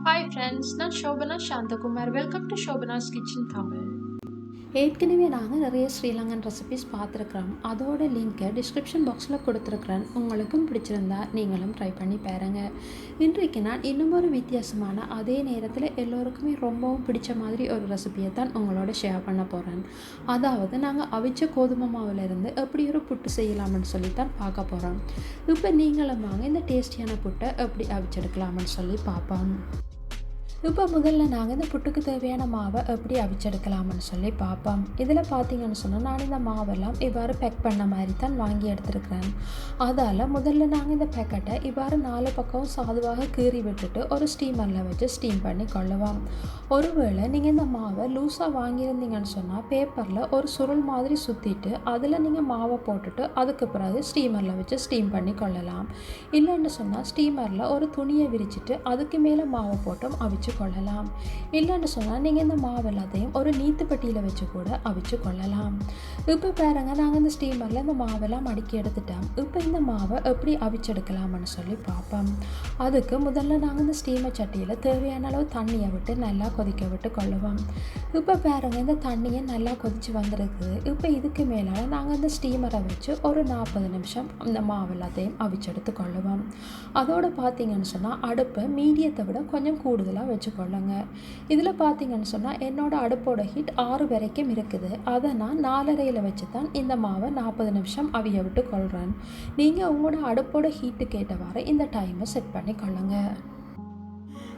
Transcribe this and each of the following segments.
Hi friends, நான் Shobana Shantakumar. Welcome to Shobana's Kitchen Tamil. ஏற்கனவே நாங்கள் நிறைய ஸ்ரீலங்கன் ரெசிபிஸ் பார்த்துருக்குறோம். அதோட லிங்க்கை டிஸ்கிரிப்ஷன் பாக்ஸில் கொடுத்துருக்குறேன். உங்களுக்கும் பிடிச்சிருந்தா நீங்களும் ட்ரை பண்ணி பாருங்கள். இன்றைக்கு நான் இன்னும் ஒரு வித்தியாசமான அதே நேரத்தில் எல்லோருக்குமே ரொம்பவும் பிடிச்ச மாதிரி ஒரு ரெசிபியை தான் உங்களோட ஷேர் பண்ண போகிறேன். அதாவது நாங்கள் அவிச்ச கோதுமை மாவுலேருந்து எப்படி ஒரு புட்டு செய்யலாம்னு சொல்லி தான் பார்க்க போகிறோம். இப்போ நீங்களும் வாங்க இந்த டேஸ்டியான புட்டை எப்படி அவிச்செடுக்கலாம்னு சொல்லி பார்ப்போம். இப்போ முதல்ல நாங்கள் இந்த புட்டுக்கு தேவையான மாவை எப்படி அவிச்செடுக்கலாம்னு சொல்லி பார்ப்போம். இதில் பார்த்தீங்கன்னு சொன்னால் நான் இந்த மாவெல்லாம் இவ்வாறு பேக் பண்ண மாதிரி தான் வாங்கி எடுத்துருக்கிறேன். அதால் முதல்ல நாங்கள் இந்த பேக்கெட்டை இவ்வாறு 4 பக்கம் சாதுவாக கீறி விட்டுட்டு ஒரு ஸ்டீமரில் வச்சு ஸ்டீம் பண்ணி கொள்ளுவோம். ஒருவேளை நீங்கள் இந்த மாவை லூஸாக வாங்கியிருந்தீங்கன்னு சொன்னால் பேப்பரில் ஒரு சுருள் மாதிரி சுற்றிட்டு அதில் நீங்கள் மாவை போட்டுட்டு அதுக்கு பிறகு ஸ்டீமரில் வச்சு ஸ்டீம் பண்ணி கொள்ளலாம். இல்லைன்னு சொன்னால் ஸ்டீமரில் ஒரு துணியை விரிச்சிட்டு அதுக்கு மேலே மாவை போட்டும் அவிச்சு கொள்ளலாம். இல்லைன்னு சொன்னால் நீங்கள் இந்த மாவு எல்லாத்தையும் ஒரு நீத்துப்பட்டியில் வச்சு கூட அவிச்சு கொள்ளலாம். இப்போ பாருங்க, நாங்கள் இந்த ஸ்டீமரில் இந்த மாவெல்லாம் அடுக்கி எடுத்துட்டோம். இப்போ இந்த மாவை எப்படி அவிச்செடுக்கலாம்னு சொல்லி பார்ப்போம். அதுக்கு முதல்ல நாங்கள் இந்த ஸ்டீமர் சட்டியில் தேவையான அளவு தண்ணியை விட்டு நல்லா கொதிக்க விட்டு கொள்ளுவோம். இப்போ பாருங்க, இந்த தண்ணியை நல்லா கொதித்து வந்துருக்குது. இப்போ இதுக்கு மேலே நாங்கள் இந்த ஸ்டீமரை வச்சு ஒரு 40 நிமிஷம் இந்த மாவு எல்லாத்தையும் அவிச்செடுத்து கொள்ளுவோம். அதோடு பார்த்தீங்கன்னு சொன்னால் அடுப்பை மீடியத்தை விட கொஞ்சம் கூடுதலாக வச்சுக்கொள்ளுங்க. இதில் பார்த்தீங்கன்னு சொன்னால் என்னோடய அடுப்போட ஹீட் 6 வரைக்கும் இருக்குது. அதை நான் 4:30 வச்சு தான் இந்த மாவை 40 நிமிஷம் அவிய விட்டு கொள்கிறேன். நீங்கள் உங்களோட அடுப்போட ஹீட்டுக்கு ஏற்றவாறு இந்த டைமை செட் பண்ணி கொள்ளுங்க.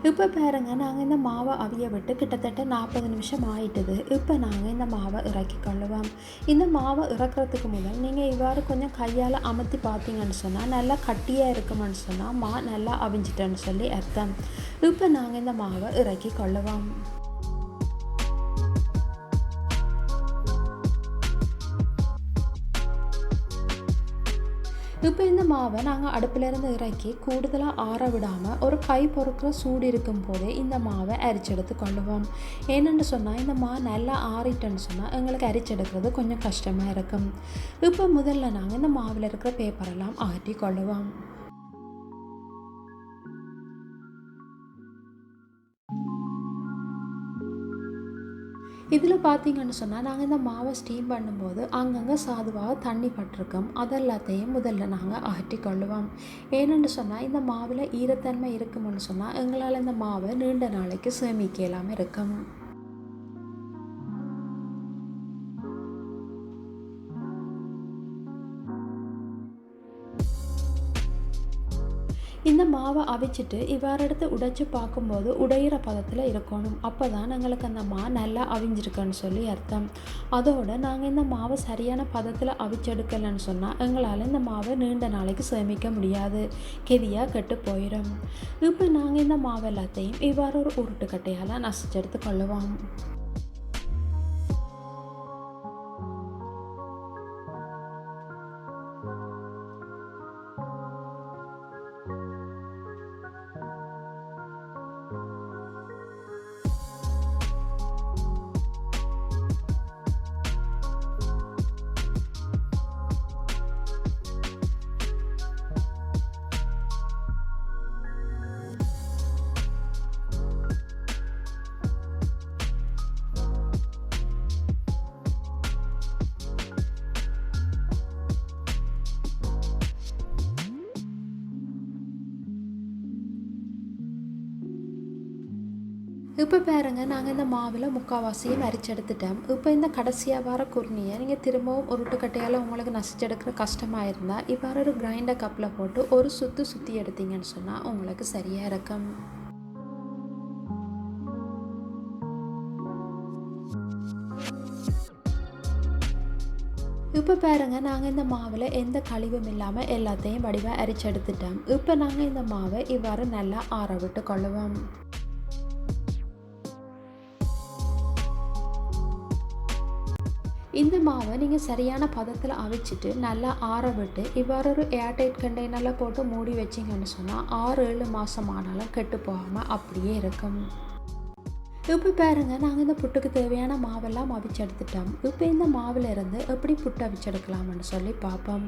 இப்போ பாருங்க, நாங்கள் இந்த மாவை அவிய விட்டு கிட்டத்தட்ட 40 நிமிஷம் ஆயிட்டுது. இப்போ நாங்கள் இந்த மாவை இறக்கி கொள்ளுவோம். இந்த மாவை இறக்குறதுக்கு முதல் நீங்கள் இவ்வாறு கொஞ்சம் கையால் அமர்த்தி பார்த்தீங்கன்னு சொன்னால் நல்லா கட்டியாக இருக்குமென்னு சொன்னால் நல்லா அவிஞ்சிட்டேன்னு சொல்லி அர்த்தம். இப்போ நாங்கள் இந்த மாவை இறக்கி கொள்ளுவோம். இப்போ இந்த மாவை நாங்கள் அடுப்பிலேருந்து இறக்கி கூடுதலாக ஆற விடாமல் ஒரு கை பொறுக்கிற சூடு இருக்கும் போதே இந்த மாவை அரிச்செடுத்து கொள்ளுவோம். ஏன்னு சொன்னால் இந்த மாவு நல்லா ஆறிட்டேன்னு சொன்னால் எங்களுக்கு அரிச்செடுக்கிறது கொஞ்சம் கஷ்டமாக இருக்கும். இப்போ முதல்ல நாங்கள் இந்த மாவில் இருக்கிற பேப்பரெல்லாம் அகற்றி கொள்ளுவோம். இதில் பார்த்தீங்கன்னு சொன்னால் நாங்கள் இந்த மாவை ஸ்டீம் பண்ணும்போது அங்கங்கே சாதுவாக தண்ணி பட்டிருக்கோம். அதெல்லாத்தையும் முதல்ல நாங்கள் அகற்றி கொள்ளுவோம். ஏன்னு சொன்னால் இந்த மாவில் ஈரத்தன்மை இருக்குமென்னு சொன்னால் எங்களால் இந்த மாவை நீண்ட நாளைக்கு சேமிக்க இல்லாமல் இருக்கும். இந்த மாவை அவிச்சிட்டு இவ்வாறு எடுத்து உடைச்சி பார்க்கும்போது உடையிற பதத்தில் இருக்கணும். அப்போ தான் எங்களுக்கு அந்த மாவு நல்லா அவிஞ்சிருக்குன்னு சொல்லி அர்த்தம். அதோடு நாங்கள் இந்த மாவை சரியான பதத்தில் அவிச்செடுக்கலைன்னு சொன்னால் எங்களால் இந்த மாவை நீண்ட நாளைக்கு சேமிக்க முடியாது, கெதியாக கெட்டு போயிடும். இப்போ நாங்கள் இந்த மாவு எல்லாத்தையும் இவ்வாறு ஒரு உருட்டுக்கட்டையால் நசிச்செடுத்து கொள்ளுவோம். இப்போ பாருங்க, நாங்கள் இந்த மாவில் முக்கால்வாசியும் அரிச்செடுத்துட்டோம். இப்போ இந்த கடைசியாக வர குருணியை நீங்கள் திரும்பவும் உருட்டுக்கட்டையால் உங்களுக்கு நசிச்செடுக்கிற கஷ்டமாக இருந்தால் இவ்வாறு ஒரு கிரைண்டர் கப்பில் போட்டு ஒரு சுற்றி எடுத்தீங்கன்னு சொன்னால் உங்களுக்கு சரியாக இருக்கும். இப்போ பாருங்க, நாங்கள் இந்த மாவில் எந்த கழிவும் இல்லாமல் எல்லாத்தையும் வடிவாக அரிச்செடுத்துட்டோம். இப்போ நாங்கள் இந்த மாவை இவ்வாறு நல்லா ஆற விட்டு கொள்ளுவோம். இந்த மாவை நீங்கள் சரியான பதத்தில் அவிச்சிட்டு நல்லா ஆற விட்டு இவ்வாறு ஒரு ஏர்டைட் கண்டெய்னரில் போட்டு மூடி வச்சிங்கன்னு சொன்னால் 6-7 மாதம் ஆனாலும் கெட்டு போகாமல் அப்படியே இருக்கும். இப்போ பாருங்கள், நாங்கள் இந்த புட்டுக்கு தேவையான மாவெல்லாம் அவிச்சு எடுத்துட்டோம். இப்போ இந்த மாவில் இருந்து எப்படி புட்டு அவிச்செடுக்கலாம்னு சொல்லி பார்ப்போம்.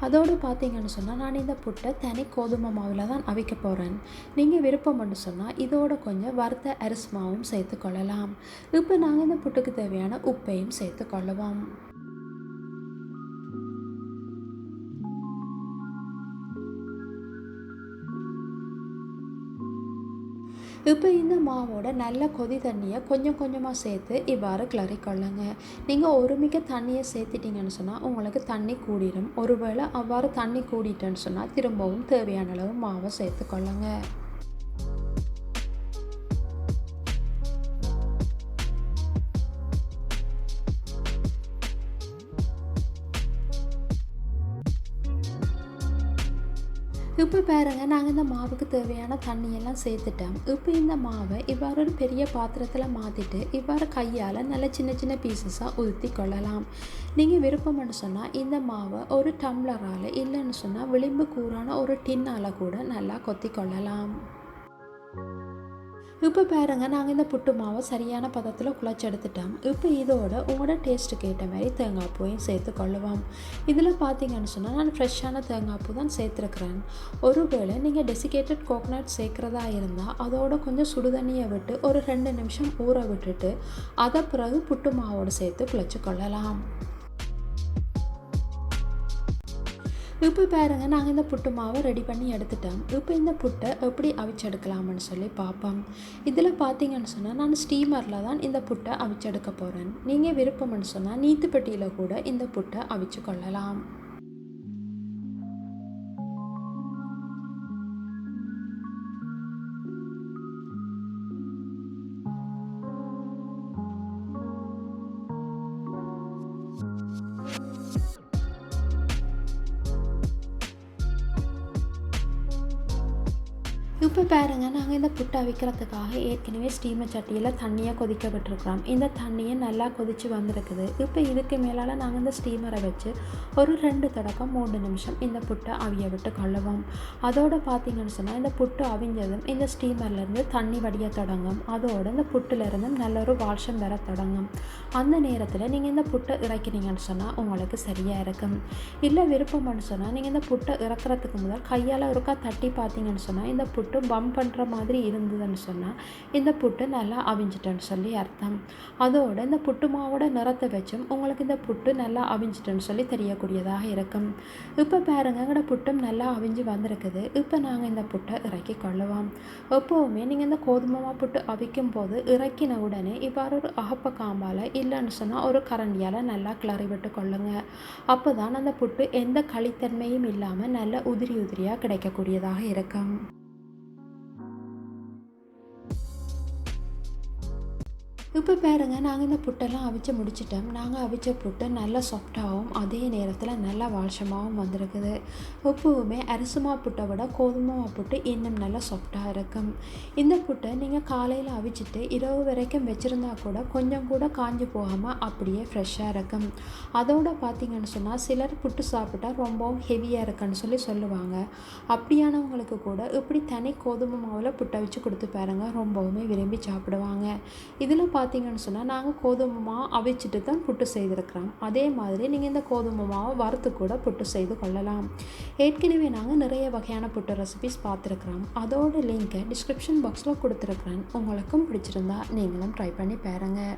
அதோடு பார்த்தீங்கன்னு சொன்னால், நான் இந்த புட்டை தனி கோதுமை மாவில் தான் அவிக்க போகிறேன். நீங்கள் விருப்பம்னு சொன்னால் இதோட கொஞ்சம் வறுத்த அரிசி மாவும் சேர்த்து கொள்ளலாம். இப்போ நாங்கள் இந்த புட்டுக்கு தேவையான உப்பையும் சேர்த்து கொள்ளுவோம். இப்போ இந்த மாவோட நல்ல கொதி தண்ணியை கொஞ்சம் கொஞ்சமாக சேர்த்து இவ்வாறு கிளறி கொள்ளுங்க. நீங்கள் ஒருமிக்க தண்ணியை சேர்த்துட்டிங்கன்னு சொன்னால் உங்களுக்கு தண்ணி கூடிடும். ஒருவேளை அவ்வாறு தண்ணி கூடிட்டேன்னு சொன்னால் திரும்பவும் தேவையான அளவு மாவை சேர்த்து கொள்ளுங்க. இப்போ பாருங்கள், நாங்கள் இந்த மாவுக்கு தேவையான தண்ணியெல்லாம் சேர்த்துட்டோம். இப்போ இந்த மாவை இவ்வாறு ஒரு பெரிய பாத்திரத்தில் மாற்றிட்டு இவ்வாறு கையால் நல்ல சின்ன சின்ன பீசஸாக ஊற்றி கொள்ளலாம். நீங்கள் விருப்பம்னு சொன்னால் இந்த மாவை ஒரு டம்ளரால், இல்லைன்னு சொன்னால் விளிம்பு கூறான ஒரு டின்னால் கூட நல்லா கொத்தி கொள்ளலாம். இப்போ பாருங்கள், நாங்கள் இந்த புட்டு மாவை சரியான பதத்தில் குழச்சி எடுத்துட்டோம். இப்போ இதோட உங்களோட டேஸ்ட்டுக்கு ஏற்ற மாதிரி தேங்காய் பூவையும் சேர்த்து கொள்ளுவோம். இதில் பார்த்தீங்கன்னு சொன்னால் நான் ஃப்ரெஷ்ஷான தேங்காய் பூ தான் சேர்த்துருக்குறேன். ஒருவேளை நீங்கள் டெசிகேட்டட் கோகனட் சேர்க்குறதா இருந்தால் அதோட கொஞ்சம் சுடுதண்ணியை விட்டு ஒரு 2 நிமிஷம் ஊற விட்டுட்டு அதை பிறகு புட்டு மாவோடு சேர்த்து குழச்சி கொள்ளலாம். இப்போ பாருங்கள், நாங்கள் இந்த புட்டு மாவை ரெடி பண்ணி எடுத்துட்டோம். இப்போ இந்த புட்டை எப்படி அவிச்செடுக்கலாம்னு சொல்லி பார்ப்போம். இதில் பார்த்தீங்கன்னு சொன்னால் நான் ஸ்டீமரில் தான் இந்த புட்டை அவிச்செடுக்க போகிறேன். நீங்கள் விருப்பம்னு சொன்னால் நீத்துப்பட்டியில் கூட இந்த புட்டை அவிச்சு கொள்ளலாம். இப்போ பாருங்கள், நாங்கள் இந்த புட்டை அவிக்கிறதுக்காக ஏற்கனவே ஸ்டீமர் சட்டியில் தண்ணியை கொதிக்க விட்டுருக்குறோம். இந்த தண்ணியை நல்லா கொதித்து வந்திருக்குது. இப்போ இதுக்கு மேலால் நாங்கள் இந்த ஸ்டீமரை வச்சு ஒரு 2 தொடக்கம் 3 நிமிஷம் இந்த புட்டை அவிய விட்டு கொள்ளுவோம். அதோடு பார்த்தீங்கன்னு சொன்னால் இந்த புட்டு அவிஞ்சதும் இந்த ஸ்டீமர்லேருந்து தண்ணி வடிய தொடங்கும். அதோடு இந்த புட்டுலேருந்தும் நல்ல ஒரு வாசம் வர தொடங்கும். அந்த நேரத்தில் நீங்கள் இந்த புட்டை இறக்கினீங்கன்னு சொன்னால் உங்களுக்கு சரியாக இருக்கும். இல்லை விருப்பம்னு சொன்னால் நீங்கள் இந்த புட்டை இறக்குறதுக்கு முதல் கையால் ஒருக்கா தட்டி பார்த்தீங்கன்னு சொன்னால் இந்த புட்டு பம்ப் பண்ணுற மாதிரி இருந்ததுன்னு சொன்னால் இந்த புட்டு நல்லா அவிஞ்சிட்டேன்னு சொல்லி அர்த்தம். அதோடு இந்த புட்டு மாவோட நிறத்தை வச்சும் உங்களுக்கு இந்த புட்டு நல்லா அவிஞ்சிட்டேன்னு சொல்லி தெரியக்கூடியதாக இருக்கும். இப்போ பாருங்க, எங்களோட புட்டும் நல்லா அவிஞ்சு வந்திருக்குது. இப்போ நாங்கள் இந்த புட்டை இறக்கி கொள்ளுவோம். எப்போவுமே நீங்கள் இந்த கோதுமை புட்டு அவிக்கும் போது இறக்கின உடனே இவ்வாறு ஒரு அகப்ப காம்பால், இல்லைன்னு சொன்னால் ஒரு கரண்டியால் நல்லா கிளறி விட்டு கொள்ளுங்க. அப்போ தான் அந்த புட்டு எந்த களித்தன்மையும் இல்லாமல் நல்ல உதிரி உதிரியாக கிடைக்கக்கூடியதாக இருக்கும். இப்போ பாருங்கள், நாங்கள் இந்த புட்டெல்லாம் அவிச்சு முடிச்சிட்டோம். நாங்கள் அவிச்ச புட்டு நல்லா சாஃப்டாகவும் அதே நேரத்தில் நல்லா வாசமாகவும் வந்திருக்குது. எப்போவுமே அரிசிமா புட்டை விட கோதுமை புட்டு இன்னும் நல்லா சாஃப்டாக இருக்கும். இந்த புட்டை நீங்கள் காலையில் அவிச்சிட்டு இரவு வரைக்கும் வச்சுருந்தா கூட கொஞ்சம் கூட காஞ்சி போகாமல் அப்படியே ஃப்ரெஷ்ஷாக இருக்கும். அதோடு பார்த்தீங்கன்னு சொன்னால் சிலர் புட்டு சாப்பிட்டா ரொம்பவும் ஹெவியாக இருக்குன்னு சொல்லி சொல்லுவாங்க. அப்படியானவங்களுக்கு கூட இப்படி தனி கோதுமை மாவில் புட்டை வச்சு கொடுத்து பாருங்கள், ரொம்பவுமே விரும்பி சாப்பிடுவாங்க. இதில் பார்த்தீங்கன்னு சொன்னால் நாங்கள் கோதுமை மாவு அவிச்சிட்டு தான் புட்டு செய்திருக்கிறோம். அதே மாதிரி நீங்கள் இந்த கோதுமை மாவை வறுத்து கூட புட்டு செய்து கொள்ளலாம். ஏற்கனவே நாங்கள் நிறைய வகையான புட்டு ரெசிபிஸ் பார்த்துருக்குறோம். அதோட லிங்க்கை டிஸ்கிரிப்ஷன் பாக்ஸில் கொடுத்துருக்குறேன். உங்களுக்கும் பிடிச்சிருந்தா நீங்களும் ட்ரை பண்ணி பாருங்கள்.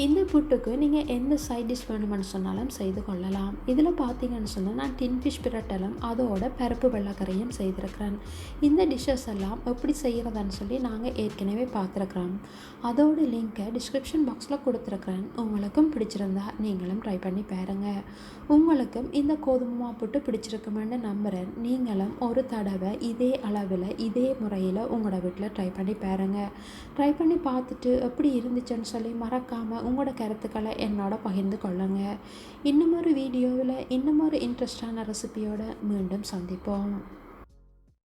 இந்த புட்டுக்கு நீங்கள் எந்த சைட் டிஷ் வேணுமென்னு சொன்னாலும் செய்து கொள்ளலாம். இதில் பார்த்தீங்கன்னு சொன்னால் நான் டின் ஃபிஷ் பிரட்டலும் அதோட பருப்பு வெள்ளைக்கறியும் செய்திருக்கிறேன். இந்த டிஷ்ஷஸ் எல்லாம் எப்படி செய்கிறதான்னு சொல்லி நாங்கள் ஏற்கனவே பார்த்துருக்குறோம். அதோட லிங்க்கை டிஸ்கிரிப்ஷன் பாக்ஸில் கொடுத்துருக்குறேன். உங்களுக்கும் பிடிச்சிருந்தா நீங்களும் ட்ரை பண்ணி பாருங்கள். உங்களுக்கும் இந்த கோதுமை புட்டு பிடிச்சிருக்குமென்னு நம்புகிறேன். நீங்களும் ஒரு தடவை இதே அளவில் இதே முறையில் உங்களோட வீட்டில் ட்ரை பண்ணி பாருங்கள். ட்ரை பண்ணி பார்த்துட்டு எப்படி இருந்துச்சுன்னு சொல்லி மறக்காமல் உங்களோட கருத்துக்களை என்னோட பகிர்ந்து கொள்ளுங்க. இன்னும் ஒரு வீடியோவில் இன்னும் ஒரு இன்ட்ரெஸ்டான ரெசிபியோடு மீண்டும் சந்திப்போம்.